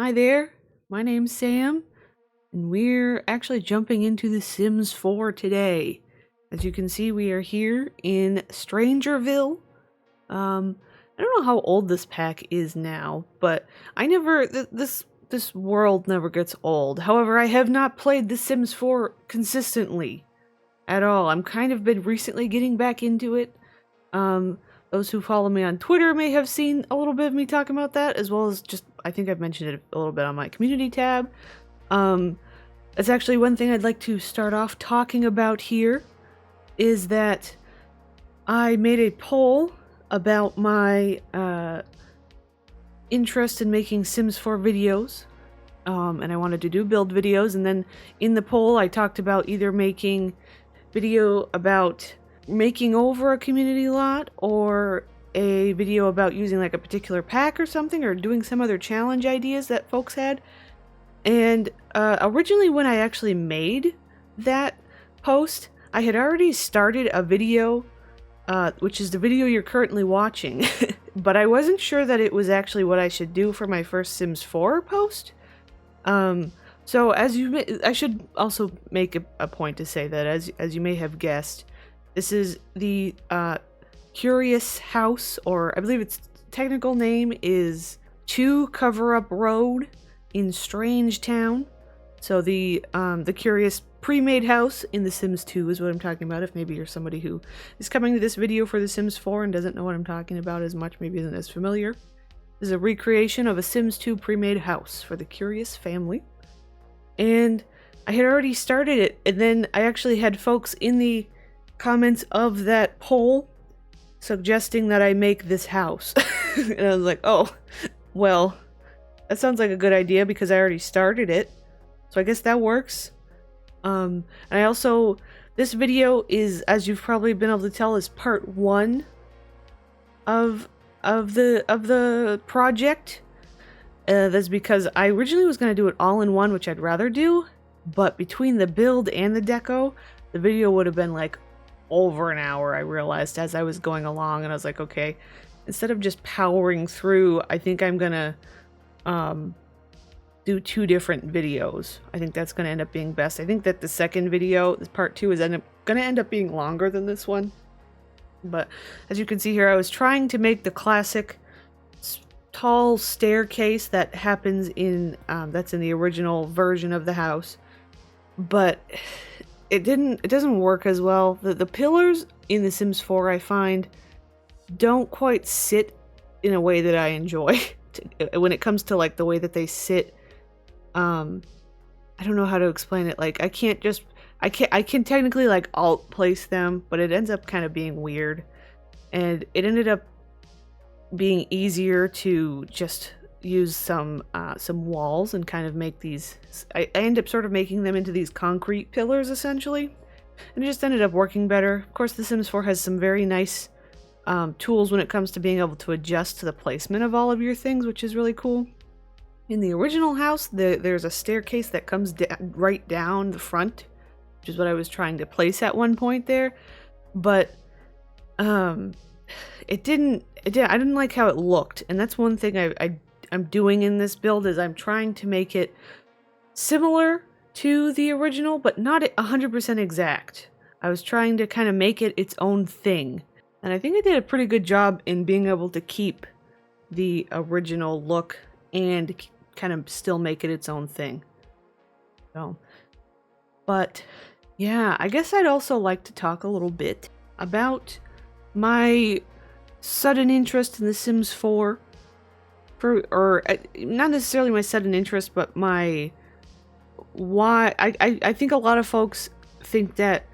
Hi there, my name's Sam, and we're actually jumping into The Sims 4 today. As you can see, we are here in Strangerville. I don't know how old this pack is now, but this world never gets old. However, I have not played The Sims 4 consistently at all. I'm kind of been recently getting back into it. Those who follow me on Twitter may have seen a little bit of me talking about that, as well as just, I think I've mentioned it a little bit on my community tab. That's actually one thing I'd like to start off talking about here, is that I made a poll about my interest in making Sims 4 videos, and I wanted to do build videos, and then in the poll I talked about either making video about making over a community lot, or a video about using like a particular pack or something, or doing some other challenge ideas that folks had. And originally when I actually made that post, I had already started a video, which is the video you're currently watching, but I wasn't sure that it was actually what I should do for my first Sims 4 post. So I should also make a point to say that as you may have guessed, this is the Curious House, or I believe its technical name is 2 Cover Up Road in Strangetown. So the Curious pre-made house in The Sims 2 is what I'm talking about. If maybe you're somebody who is coming to this video for The Sims 4 and doesn't know what I'm talking about as much, maybe isn't as familiar. This is a recreation of a Sims 2 pre-made house for the Curious family. And I had already started it, and then I actually had folks in the comments of that poll suggesting that I make this house. And I was like, oh, well, that sounds like a good idea because I already started it. So I guess that works. And I also, this video is, as you've probably been able to tell, is part 1 of the project. That's because I originally was going to do it all in one, which I'd rather do, but between the build and the deco, the video would have been like over an hour, I realized, as I was going along, and I was like, okay, instead of just powering through, I think I'm gonna do 2 different videos. I think that's gonna end up being best. I think that the second video, this part 2, is gonna end up being longer than this one. But as you can see here, I was trying to make the classic tall staircase that happens in that's in the original version of the house, but it doesn't work as well. The pillars in The Sims 4, I find, don't quite sit in a way that I enjoy. When it comes to like the way that they sit, I don't know how to explain it. Like I can technically like alt place them, but it ends up kind of being weird. And it ended up being easier to just use some walls and kind of make these. I end up sort of making them into these concrete pillars essentially, and it just ended up working better. Of course, The Sims 4 has some very nice tools when it comes to being able to adjust to the placement of all of your things, which is really cool. In the original house, there's a staircase that comes right down the front, which is what I was trying to place at one point there, but I didn't like how it looked, and that's one thing I'm doing in this build, is I'm trying to make it similar to the original, but not 100% exact. I was trying to kind of make it its own thing, and I think I did a pretty good job in being able to keep the original look and kind of still make it its own thing. So, but yeah, I guess I'd also like to talk a little bit about my sudden interest in The Sims 4, or not necessarily my sudden interest, but my why. I think a lot of folks think that,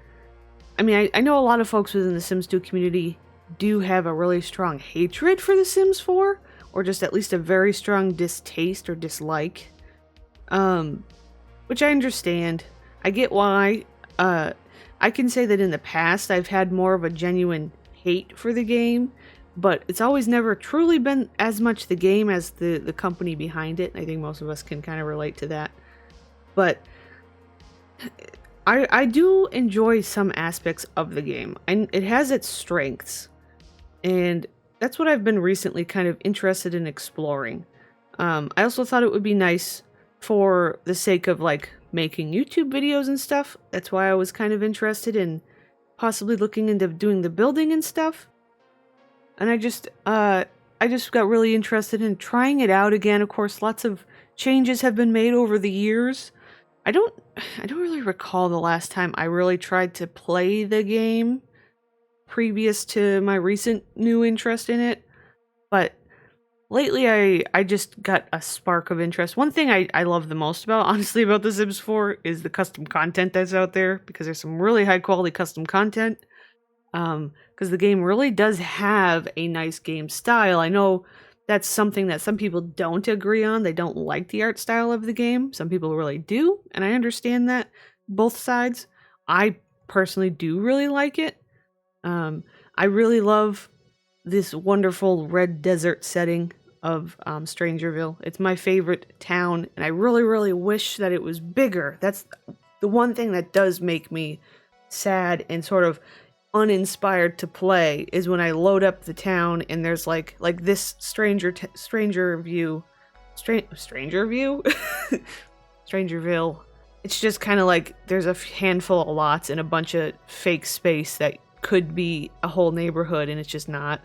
I mean, I know a lot of folks within the Sims 2 community do have a really strong hatred for The Sims 4, or just at least a very strong distaste or dislike, which I understand. I get why. I can say that in the past I've had more of a genuine hate for the game, but it's always never truly been as much the game as the company behind it. I think most of us can kind of relate to that. But I do enjoy some aspects of the game, and it has its strengths, and that's what I've been recently kind of interested in exploring. I also thought it would be nice for the sake of like making YouTube videos and stuff. That's why I was kind of interested in possibly looking into doing the building and stuff. And I just got really interested in trying it out again. Of course, lots of changes have been made over the years. I don't really recall the last time I really tried to play the game previous to my recent new interest in it. But lately I just got a spark of interest. One thing I love the most about, honestly, about The Sims 4 is the custom content that's out there, because there's some really high quality custom content. Because the game really does have a nice game style. I know that's something that some people don't agree on. They don't like the art style of the game. Some people really do, and I understand that, both sides. I personally do really like it. I really love this wonderful red desert setting of Strangerville. It's my favorite town, and I really, really wish that it was bigger. That's the one thing that does make me sad and sort of uninspired to play, is when I load up the town and there's like this Strangerville. Strangerville. It's just kind of like there's a handful of lots and a bunch of fake space that could be a whole neighborhood, and it's just not.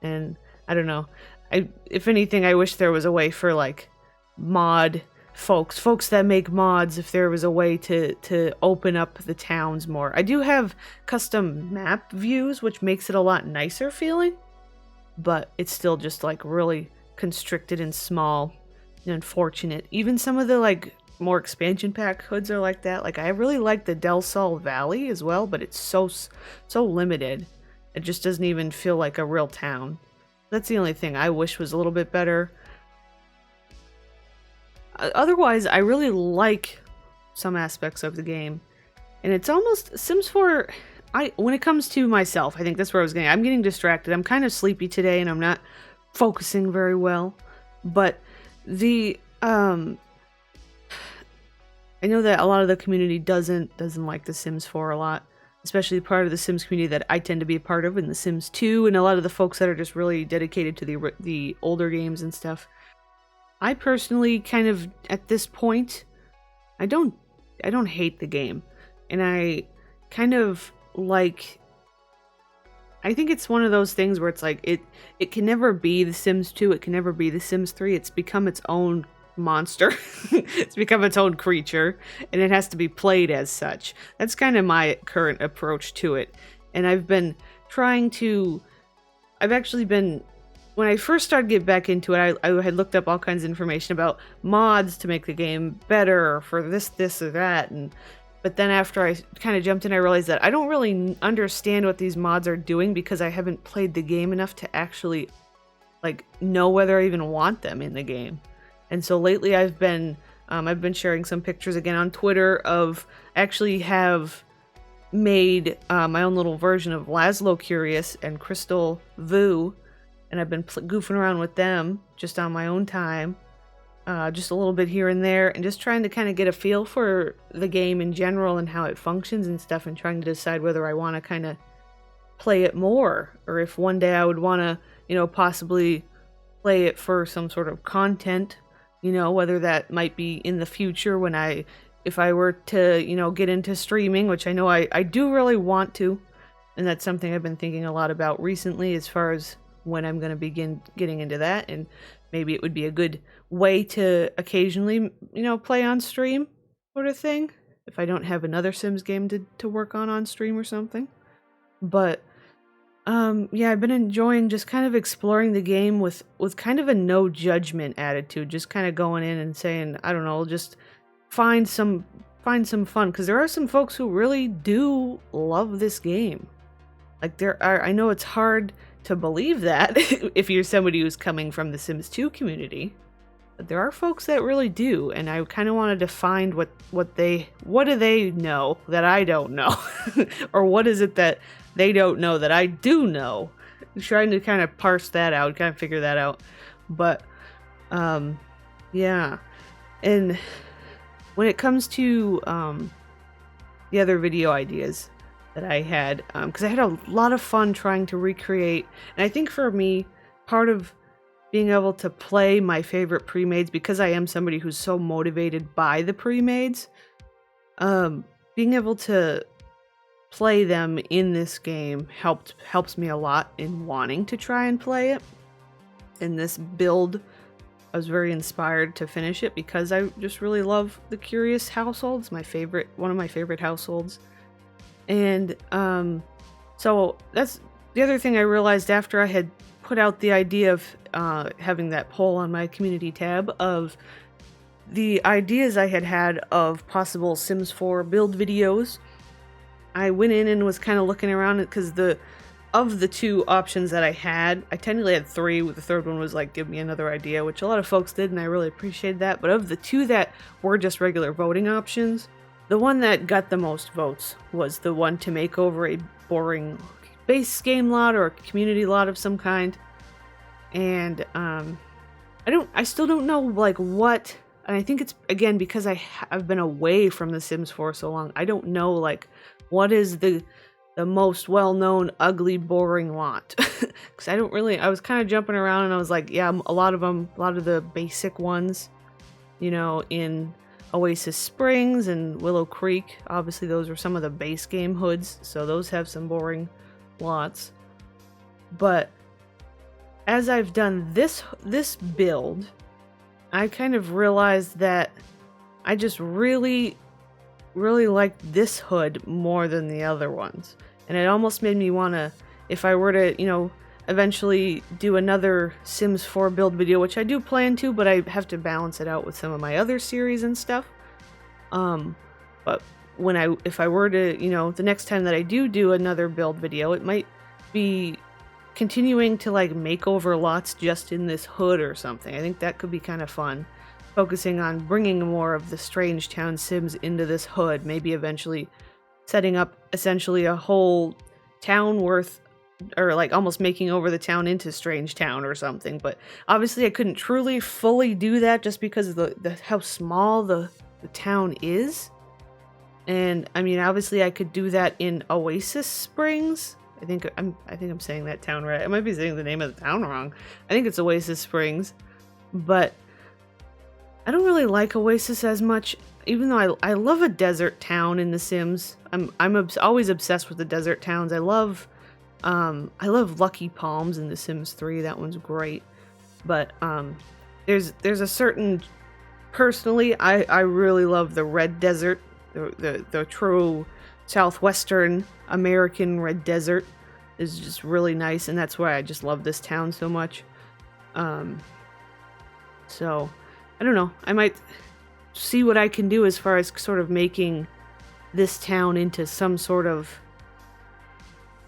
And I don't know. If anything, I wish there was a way for like mod folks that make mods, if there was a way to open up the towns more. I do have custom map views, which makes it a lot nicer feeling, but it's still just like really constricted and small and unfortunate. Even some of the like more expansion pack hoods are like that. Like I really like the Del Sol Valley as well, but it's so limited. It just doesn't even feel like a real town. That's the only thing I wish was a little bit better. Otherwise, I really like some aspects of the game. And it's almost Sims 4, when it comes to myself, I think that's where I was getting. I'm getting distracted. I'm kind of sleepy today and I'm not focusing very well. But I know that a lot of the community doesn't like The Sims 4 a lot, especially part of the Sims community that I tend to be a part of in The Sims 2, and a lot of the folks that are just really dedicated to the older games and stuff. I personally kind of, at this point, I don't hate the game, and I kind of like, I think it's one of those things where it's like it can never be The Sims 2, it can never be The Sims 3. It's become its own monster. It's become its own creature, and it has to be played as such. That's kind of my current approach to it. And I've actually been, when I first started to get back into it, I had looked up all kinds of information about mods to make the game better, or for this or that, but then after I kind of jumped in, I realized that I don't really understand what these mods are doing, because I haven't played the game enough to actually like know whether I even want them in the game. And so lately I've been sharing some pictures again on Twitter of, actually have made my own little version of Laszlo Curious and Crystal Vu, and I've been goofing around with them just on my own time, just a little bit here and there, and just trying to kind of get a feel for the game in general and how it functions and stuff, and trying to decide whether I want to kind of play it more, or if one day I would want to, possibly play it for some sort of content. Whether that might be in the future if I were to, get into streaming, which I know I do really want to. And that's something I've been thinking a lot about recently, as far as when I'm going to begin getting into that. And maybe it would be a good way to occasionally, play on stream sort of thing, if I don't have another Sims game to work on stream or something. But yeah, I've been enjoying just kind of exploring the game with kind of a no judgment attitude, just kind of going in and saying, I don't know, just find some fun, because there are some folks who really do love this game. Like I know it's hard to believe that if you're somebody who's coming from the Sims 2 community, but there are folks that really do, and I kind of wanted to find what do they know that I don't know, or what is it that they don't know that I do know. I'm trying to kind of parse that out, kind of figure that out. But, yeah. And when it comes to the other video ideas that I had, because I had a lot of fun trying to recreate, and I think for me, part of being able to play my favorite pre-mades, because I am somebody who's so motivated by the pre-mades, being able to play them in this game helps me a lot in wanting to try and play it. In this build, I was very inspired to finish it because I just really love the Curious household. It's one of my favorite households. And so that's the other thing I realized after I had put out the idea of having that poll on my community tab of the ideas I had of possible Sims 4 build videos. I went in and was kind of looking around because of the two options that I technically had three. The third one was like, give me another idea, which a lot of folks did, and I really appreciated that. But of the two that were just regular voting options, the one that got the most votes was the one to make over a boring base game lot or a community lot of some kind. And I still don't know like what, and I think it's again because I've been away from The Sims 4 so long. I don't know like what is the most well-known ugly boring lot, because I was kind of jumping around and I was like, yeah, a lot of the basic ones, you know, in Oasis Springs and Willow Creek, obviously those are some of the base game hoods, so those have some boring lots. But as I've done this build, I kind of realized that I just really like this hood more than the other ones. And it almost made me want to, if I were to, you know, eventually do another Sims 4 build video, which I do plan to, but I have to balance it out with some of my other series and stuff. But if I were to, you know, the next time that I do another build video, it might be continuing to like make over lots just in this hood or something. I think that could be kind of fun. Focusing on bringing more of the Strangetown Sims into this hood, maybe eventually setting up essentially a whole town worth, or like almost making over the town into Strangetown or something. But obviously I couldn't truly fully do that just because of how small the town is. And I mean, obviously I could do that in Oasis Springs. I think I'm saying that town right. I might be saying the name of the town wrong. I think it's Oasis Springs, but I don't really like Oasis as much, even though I love a desert town in The Sims. I'm always obsessed with the desert towns. I love Lucky Palms in The Sims 3. That one's great. But there's a certain, personally, I really love the red desert, the true southwestern American red desert is just really nice, and that's why I just love this town so much. So I don't know, I might see what I can do as far as sort of making this town into some sort of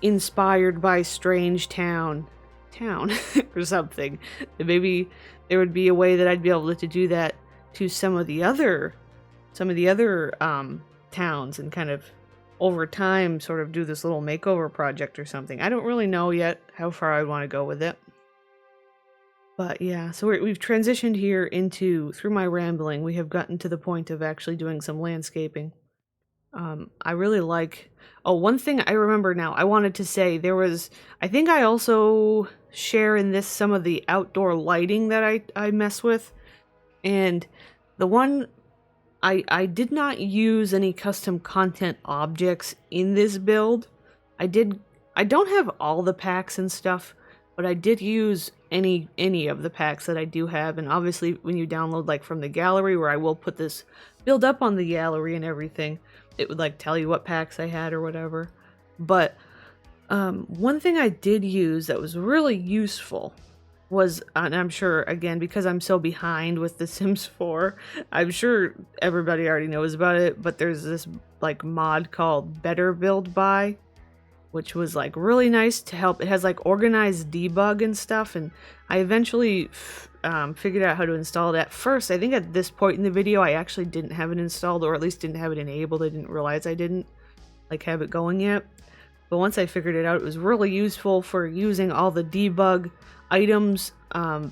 inspired by Strangetown town or something. Maybe there would be a way that I'd be able to do that to some of the other towns, and kind of over time sort of do this little makeover project or something. I don't really know yet how far I want to go with it. But yeah, so we've transitioned here through my rambling, we have gotten to the point of actually doing some landscaping. I really like, one thing I remember now, I wanted to say, I think I also share in this some of the outdoor lighting that I mess with. And the one, I did not use any custom content objects in this build. I don't have all the packs and stuff, but I did use any of the packs that I do have. And obviously when you download like from the gallery, where I will put this build up on the gallery and everything, it would like tell you what packs I had or whatever. But one thing I did use that was really useful was, and I'm sure, again, because I'm so behind with The Sims 4, I'm sure everybody already knows about it, but there's this like mod called Better Build By, which was like really nice to help. It has like organized debug and stuff, and I eventually figured out how to install it. At first, I think at this point in the video, I actually didn't have it installed, or at least didn't have it enabled. I didn't realize I didn't like have it going yet. But once I figured it out, it was really useful for using all the debug items,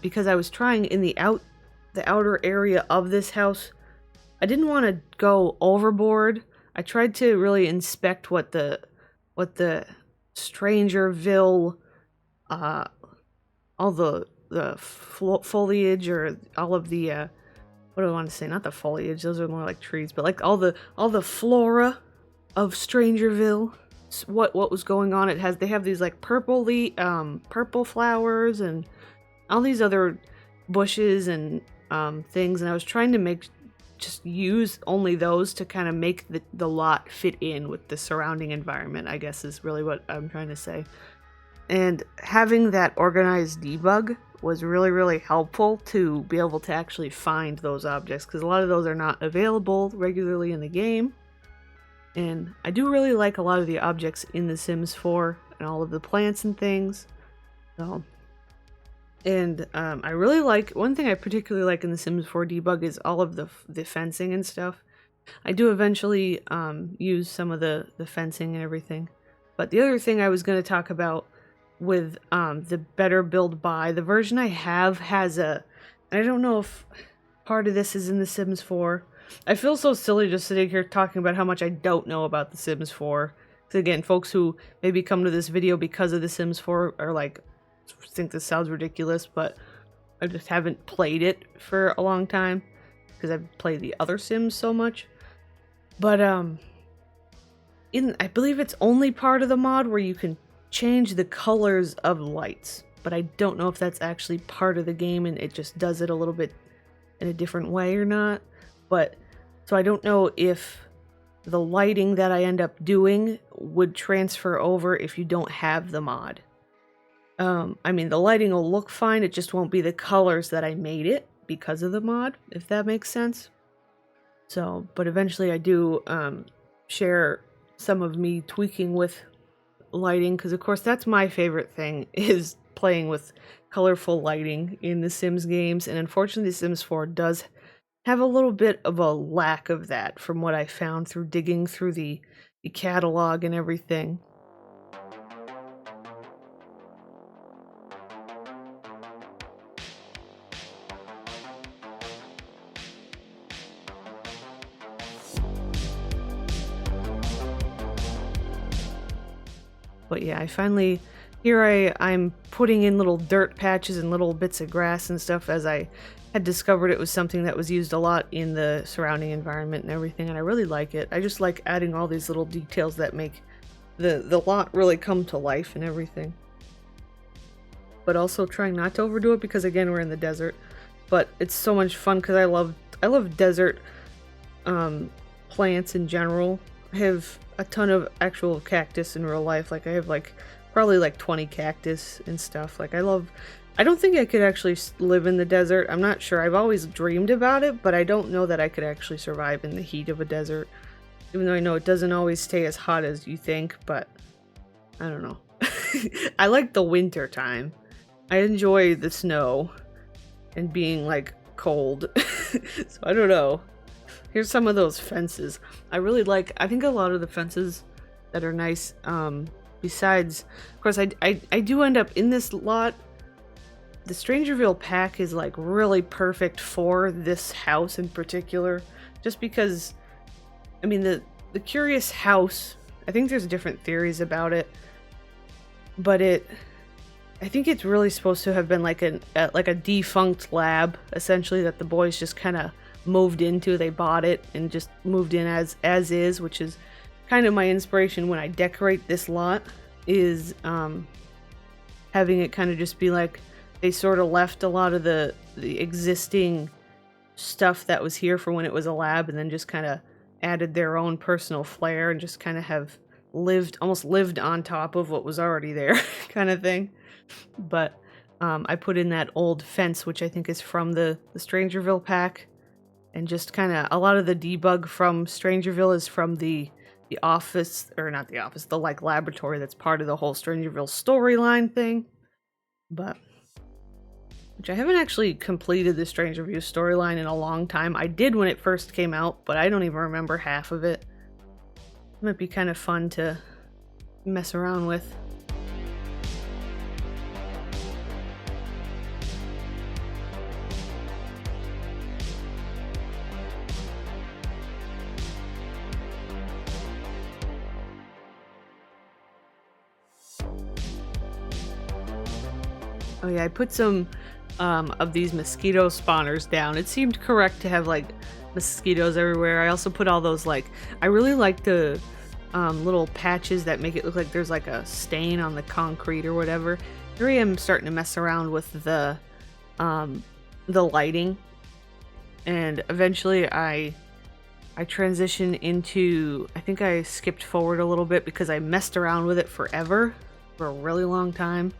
because I was trying in the outer area of this house. I didn't want to go overboard. I tried to really inspect what the Strangerville, all the foliage, or all of the what do I want to say? Not the foliage; those are more like trees, but like all the flora of Strangerville. What was going on? They have these like purple flowers and all these other bushes and things, and I was trying to just use only those to kind of make the lot fit in with the surrounding environment, I guess is really what I'm trying to say. And having that organized debug was really, really helpful to be able to actually find those objects, because a lot of those are not available regularly in the game. And I do really like a lot of the objects in The Sims 4 and all of the plants and things. So, and I really like, one thing I particularly like in The Sims 4 debug is all of the fencing and stuff. I do eventually use some of the fencing and everything. But the other thing I was going to talk about with the better build by, the version I have has I don't know if part of this is in The Sims 4. I feel so silly just sitting here talking about how much I don't know about The Sims 4. Because again, folks who maybe come to this video because of The Sims 4 are like, think this sounds ridiculous, but I just haven't played it for a long time because I've played the other Sims so much. But I believe it's only part of the mod where you can change the colors of lights, but I don't know if that's actually part of the game and it just does it a little bit in a different way or not. But so I don't know if the lighting that I end up doing would transfer over if you don't have the mod. I mean, the lighting will look fine, it just won't be the colors that I made it because of the mod, if that makes sense. So, but eventually I do share some of me tweaking with lighting, because of course that's my favorite thing, is playing with colorful lighting in the Sims games, and unfortunately The Sims 4 does have a little bit of a lack of that from what I found through digging through the catalog and everything. But yeah, I finally, I'm putting in little dirt patches and little bits of grass and stuff, as I had discovered it was something that was used a lot in the surrounding environment and everything, and I really like it. I just like adding all these little details that make the lot really come to life and everything. But also trying not to overdo it, because again, we're in the desert. But it's so much fun because I love desert plants in general. I have a ton of actual cactus in real life. Like I have probably 20 cactus and stuff. Like I don't think I could actually live in the desert. I'm not sure. I've always dreamed about it, but I don't know that I could actually survive in the heat of a desert. Even though I know it doesn't always stay as hot as you think, but I don't know. I like the winter time. I enjoy the snow and being like cold. So I don't know. Here's some of those fences. I think a lot of the fences that are nice, besides, of course, I do end up in this lot. The Strangerville pack is like really perfect for this house in particular, just because, I mean, the curious house, I think there's different theories about it, but I think it's really supposed to have been like a defunct lab, essentially, that the boys just kind of moved into. They bought it and just moved in as is, which is kind of my inspiration when I decorate this lot, is having it kind of just be like they sort of left a lot of the existing stuff that was here for when it was a lab, and then just kind of added their own personal flair and just kind of have almost lived on top of what was already there kind of thing. But I put in that old fence, which I think is from the Strangerville pack. And just kind of a lot of the debug from Strangerville is from the office, or not the office, the like laboratory that's part of the whole Strangerville storyline thing. But, which I haven't actually completed the Strangerville storyline in a long time. I did when it first came out, but I don't even remember half of it. It might be kind of fun to mess around with. Oh yeah, I put some of these mosquito spawners down. It seemed correct to have like mosquitoes everywhere. I also put all those like, I really like the little patches that make it look like there's like a stain on the concrete or whatever. Here I am starting to mess around with the lighting, and eventually I transition into, I think I skipped forward a little bit because I messed around with it forever, for a really long time.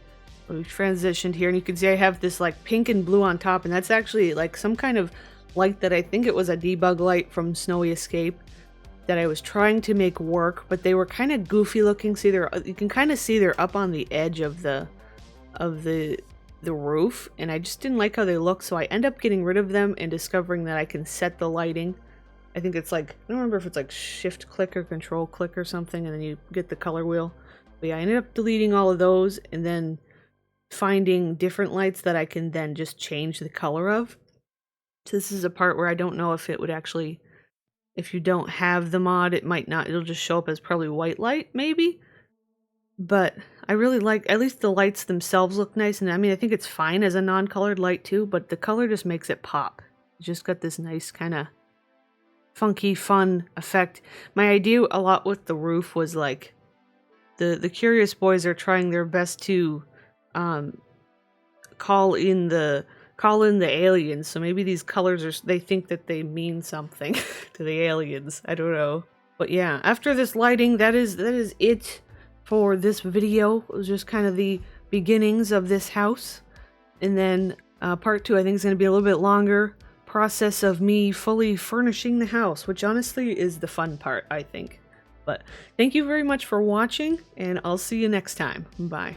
We transitioned here, and you can see I have this like pink and blue on top, and that's actually like some kind of light that I think it was a debug light from Snowy Escape that I was trying to make work, but they were kind of goofy looking. See, you can kind of see they're up on the edge of the roof, and I just didn't like how they look, so I end up getting rid of them and discovering that I can set the lighting. I think it's like, I don't remember if it's like shift click or control click or something, and then you get the color wheel. But yeah, I ended up deleting all of those and then finding different lights that I can then just change the color of. So this is a part where I don't know if it would actually, if you don't have the mod, it might not, it'll just show up as probably white light, maybe? But I really like, at least the lights themselves look nice, and I mean, I think it's fine as a non-colored light too, but the color just makes it pop. It's just got this nice kind of funky, fun effect. My idea a lot with the roof was like, the Curious Boys are trying their best to call in the aliens, so maybe these colors are, they think that they mean something to the aliens. I don't know. But yeah, after this lighting, that is it for this video. It was just kind of the beginnings of this house, and then part 2 I think is going to be a little bit longer process of me fully furnishing the house, which honestly is the fun part, I think. But thank you very much for watching, and I'll see you next time. Bye.